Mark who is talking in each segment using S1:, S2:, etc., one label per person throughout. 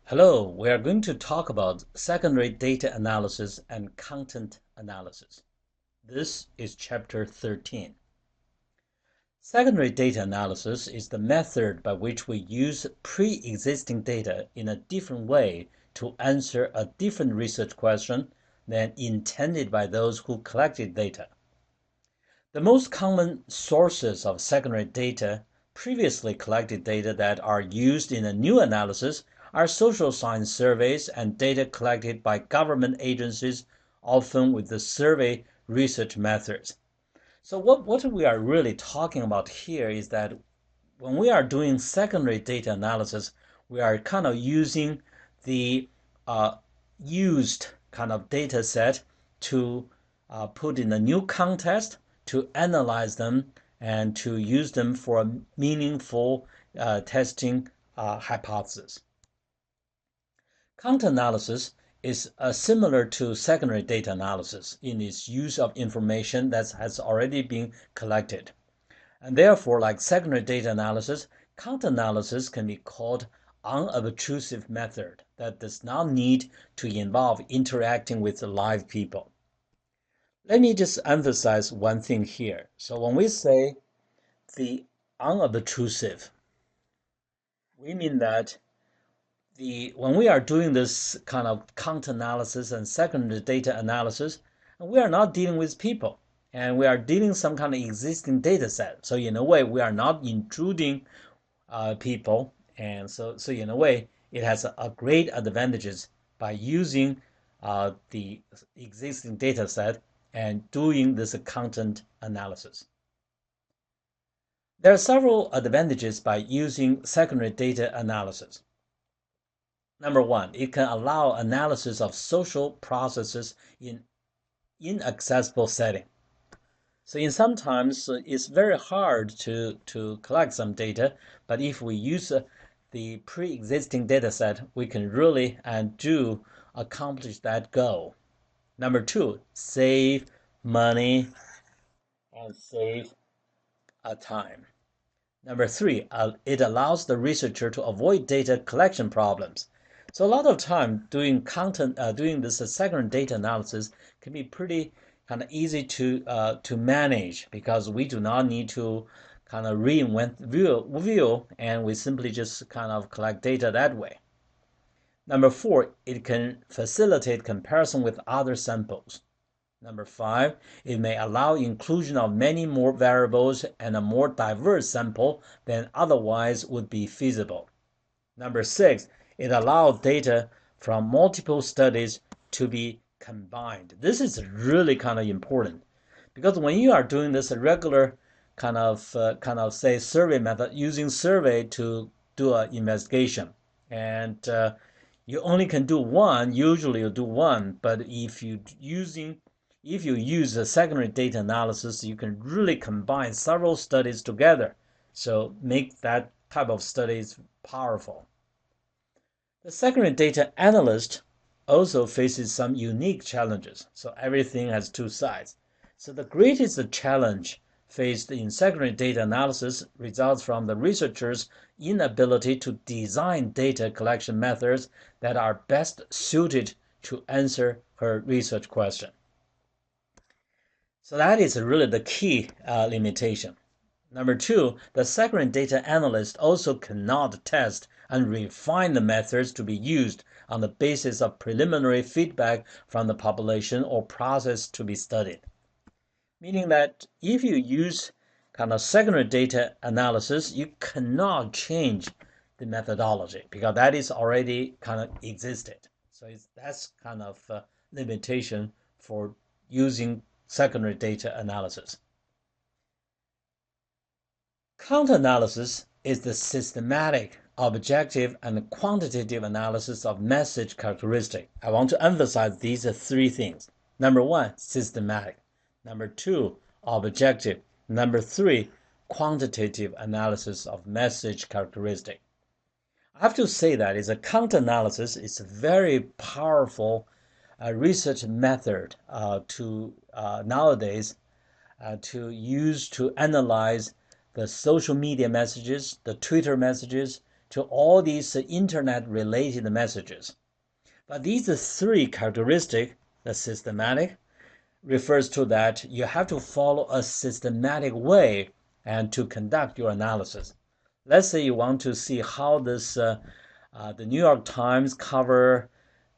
S1: Hello, we are going to talk about secondary data analysis and content analysis. This is chapter 13. Secondary data analysis is the method by which we use pre-existing data in a different way to answer a different research question than intended by those who collected data. The most common sources of secondary data, previously collected data that are used in a new analysis, are social science surveys and data collected by government agencies, often with the survey research methods. So what we are really talking about here is that when we are doing secondary data analysis, we are kind of using the used kind of data set to put in a new context, to analyze them, and to use them for a meaningful testing hypothesis. Content analysis is similar to secondary data analysis in its use of information that has already been collected. And therefore, like secondary data analysis, content analysis can be called unobtrusive method that does not need to involve interacting with live people. Let me just emphasize one thing here. So when we say the unobtrusive, we mean that when we are doing this kind of content analysis and secondary data analysis, we are not dealing with people, and we are dealing some kind of existing data set. So in a way, we are not intruding people, and so in a way, it has a great advantages by using the existing data set and doing this content analysis. There are several advantages by using secondary data analysis. Number one, it can allow analysis of social processes in inaccessible setting. So in sometimes it's very hard to collect some data, but if we use the pre-existing data set, we can really and do accomplish that goal. Number two, save money and save time. Number three, it allows the researcher to avoid data collection problems. So a lot of time doing doing this secondary data analysis can be pretty kind of easy to manage because we do not need to kind of reinvent wheel, and we simply just kind of collect data that way. Number four, it can facilitate comparison with other samples. Number five, it may allow inclusion of many more variables and a more diverse sample than otherwise would be feasible. Number six, it allows data from multiple studies to be combined. This is really kind of important because when you are doing this regular say survey method, using survey to do an investigation, and you only can do one, usually you do one, but if you use a secondary data analysis, you can really combine several studies together. So make that type of studies powerful. The secondary data analyst also faces some unique challenges. So everything has two sides. So the greatest challenge faced in secondary data analysis results from the researcher's inability to design data collection methods that are best suited to answer her research question. So that is really the key limitation. Number two, the secondary data analyst also cannot test and refine the methods to be used on the basis of preliminary feedback from the population or process to be studied. Meaning that if you use kind of secondary data analysis, you cannot change the methodology because that is already kind of existed. So that's kind of a limitation for using secondary data analysis. Content analysis is the systematic, objective, and quantitative analysis of message characteristics. I want to emphasize these three things. Number one, systematic. Number two, objective. Number three, quantitative analysis of message characteristics. I have to say that is a content analysis is a very powerful research method to nowadays to use to analyze the social media messages, the Twitter messages, to all these internet-related messages. But these three characteristics, the systematic, refers to that you have to follow a systematic way and to conduct your analysis. Let's say you want to see how the New York Times cover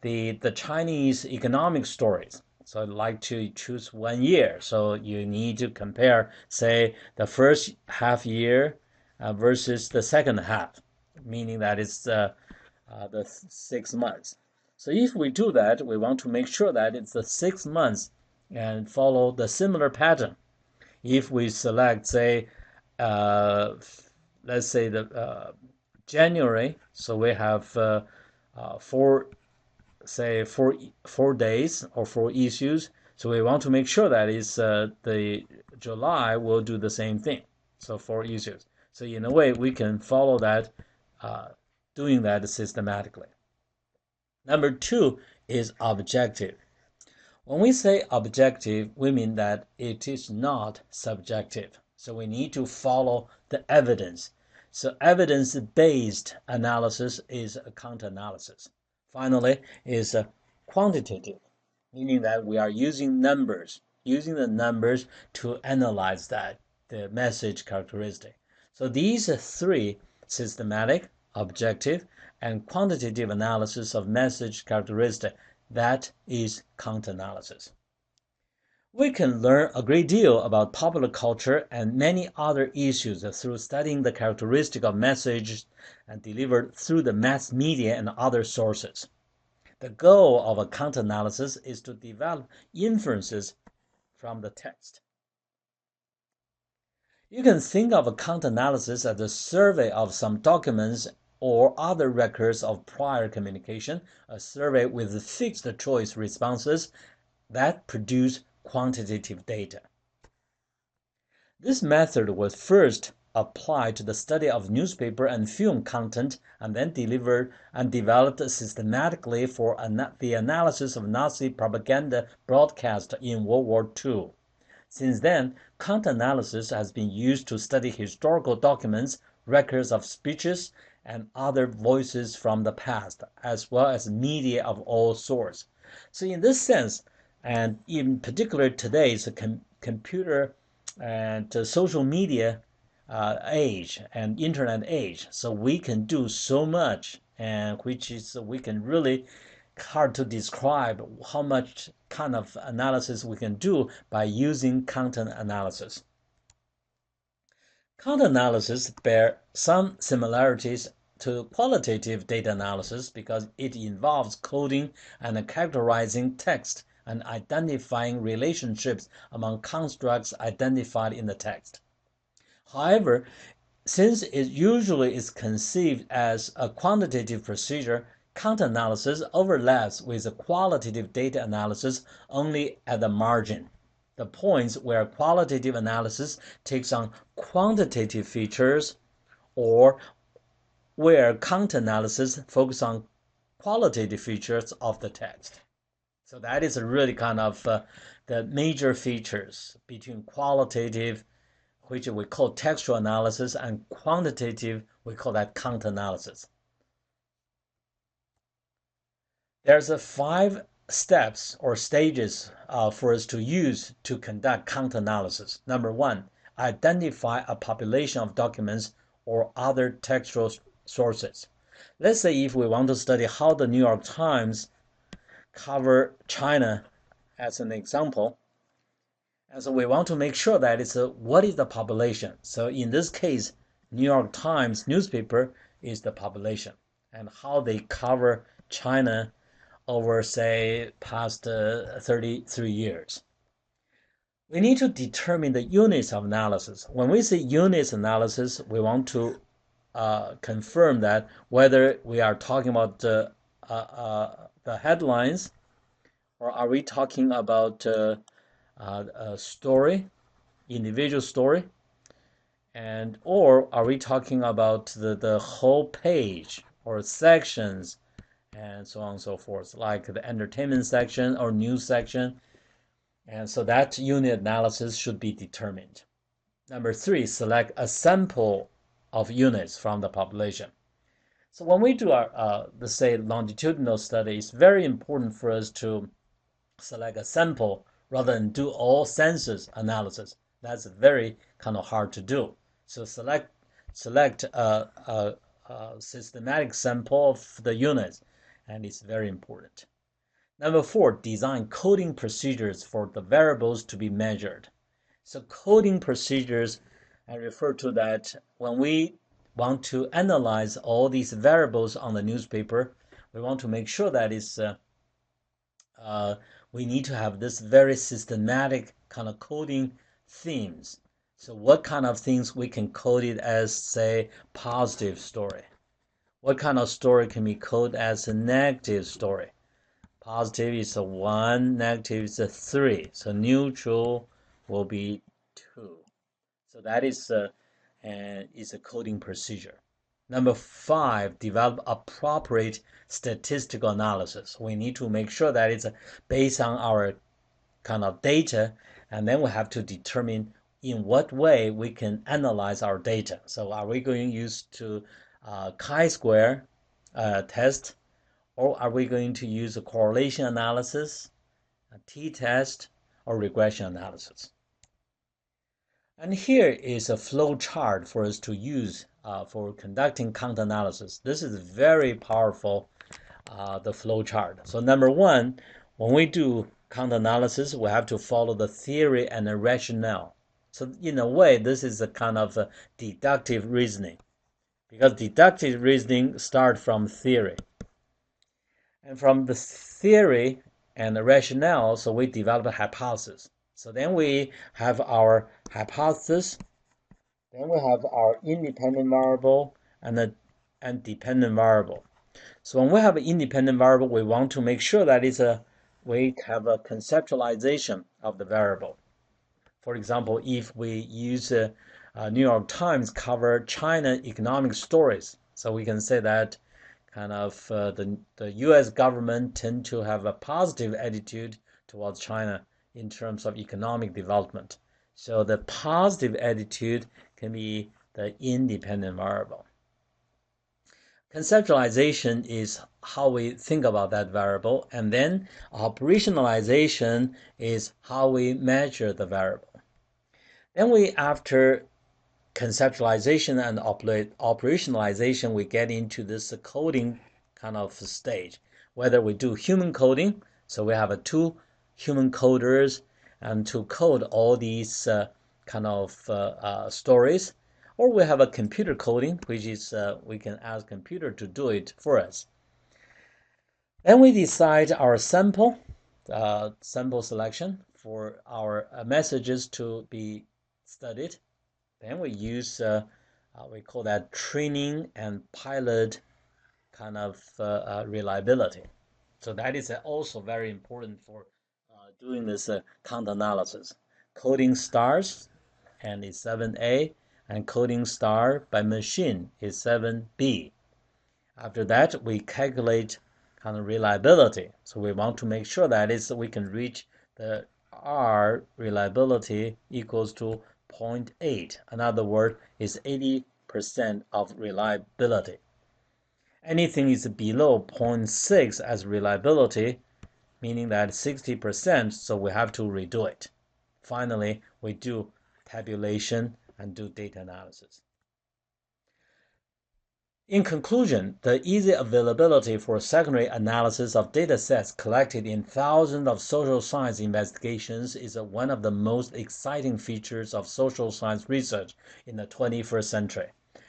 S1: the Chinese economic stories. So I'd like to choose 1 year. So you need to compare, say, the first half year versus the second half, meaning that it's the 6 months. So if we do that, we want to make sure that it's the 6 months and follow the similar pattern. If we select, say, let's say the January, so we have four, say four days or 4 issues. So we want to make sure that is the July will do the same thing. So 4 issues. So in a way, we can follow that, doing that systematically. Number two is objective. When we say objective, we mean that it is not subjective. So we need to follow the evidence. So evidence-based analysis is a counter-analysis. Finally, is a quantitative, meaning that we are using the numbers to analyze the message characteristic. So these three, systematic, objective, and quantitative analysis of message characteristic, that is counter-analysis. We can learn a great deal about popular culture and many other issues through studying the characteristic of messages delivered through the mass media and other sources. The goal of a counter-analysis is to develop inferences from the text. You can think of a counter-analysis as a survey of some documents or other records of prior communication, a survey with fixed choice responses that produce quantitative data. This method was first applied to the study of newspaper and film content and then delivered and developed systematically for the analysis of Nazi propaganda broadcast in World War II. Since then, counter-analysis has been used to study historical documents, records of speeches, and other voices from the past, as well as media of all sorts. So in this sense, and in particular today's computer and social media age and internet age, so we can do so much, and which is we can really hard to describe how much kind of analysis we can do by using content analysis. Content analysis bear some similarities to qualitative data analysis because it involves coding and characterizing text and identifying relationships among constructs identified in the text. However, since it usually is conceived as a quantitative procedure, content analysis overlaps with the qualitative data analysis only at the margin, the points where qualitative analysis takes on quantitative features or where content analysis focuses on qualitative features of the text. So that is really kind of the major features between qualitative, which we call textual analysis, and quantitative, we call that content analysis. There's 5 steps or stages for us to use to conduct content analysis. Number 1, identify a population of documents or other textual sources. Let's say if we want to study how the New York Times cover China as an example, and so we want to make sure that it's what is the population. So in this case, New York Times newspaper is the population and how they cover China over, say, past 33 years. We need to determine the units of analysis. When we say units analysis, we want to confirm that whether we are talking about the headlines or are we talking about a story, individual story, and or are we talking about the whole page or sections and so on and so forth, like the entertainment section or news section. And so that unit analysis should be determined. Number 3, select a sample of units from the population. So when we do our, let's say, longitudinal study, it's very important for us to select a sample rather than do all census analysis. That's very kind of hard to do. So select a systematic sample of the units, and it's very important. Number four, design coding procedures for the variables to be measured. So coding procedures, I refer to that when we want to analyze all these variables on the newspaper, we want to make sure that uh, we need to have this very systematic kind of coding themes. So what kind of things we can code it as, say, positive story? What kind of story can be coded as a negative story? Positive is a 1, negative is a 3. So neutral will be 2. So that is a coding procedure. Number five, develop appropriate statistical analysis. We need to make sure that it's based on our kind of data, and then we have to determine in what way we can analyze our data. So are we going to use chi-square test, or are we going to use a correlation analysis, a t-test, or regression analysis? And here is a flow chart for us to use for conducting content analysis. This is very powerful, the flow chart. So number one, when we do content analysis, we have to follow the theory and the rationale. So in a way, this is a kind of a deductive reasoning, because deductive reasoning starts from theory. And from the theory and the rationale, so we develop a hypothesis. So then we have our hypothesis, then we have our independent variable and dependent variable. So when we have an independent variable, we want to make sure that we have a conceptualization of the variable. For example, if we use New York Times cover China economic stories, so we can say that kind of the U.S. government tend to have a positive attitude towards China in terms of economic development. So the positive attitude can be the independent variable. Conceptualization is how we think about that variable, and then operationalization is how we measure the variable. Then after conceptualization and operationalization, we get into this coding kind of stage. Whether we do human coding, so we have two human coders and to code all these kind of stories, or we have a computer coding, which is we can ask computer to do it for us. Then we decide our sample selection for our messages to be studied. Then we use we call that training and pilot kind of reliability. So that is also very important for doing this content analysis. Coding stars and is 7A, and coding star by machine is 7B. After that, we calculate kind of reliability. So we want to make sure that we can reach the R reliability equals to 0.8. In other words, is 80% of reliability. Anything is below 0.6 as reliability, meaning that 60%, so we have to redo it. Finally, we do tabulation and do data analysis. In conclusion, the easy availability for secondary analysis of data sets collected in thousands of social science investigations is one of the most exciting features of social science research in the 21st century.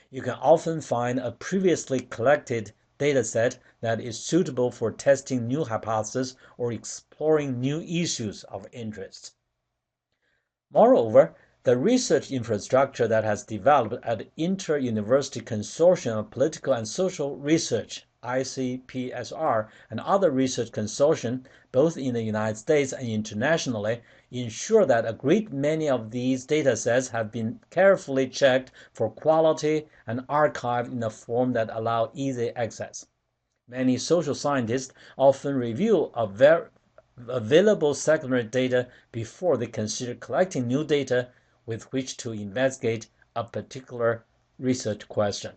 S1: You can often find a previously collected data set that is suitable for testing new hypotheses or exploring new issues of interest. Moreover, the research infrastructure that has developed at the Inter-University Consortium of Political and Social Research, ICPSR, and other research consortia, both in the United States and internationally, ensure that a great many of these data sets have been carefully checked for quality and archived in a form that allow easy access. Many social scientists often review available secondary data before they consider collecting new data with which to investigate a particular research question.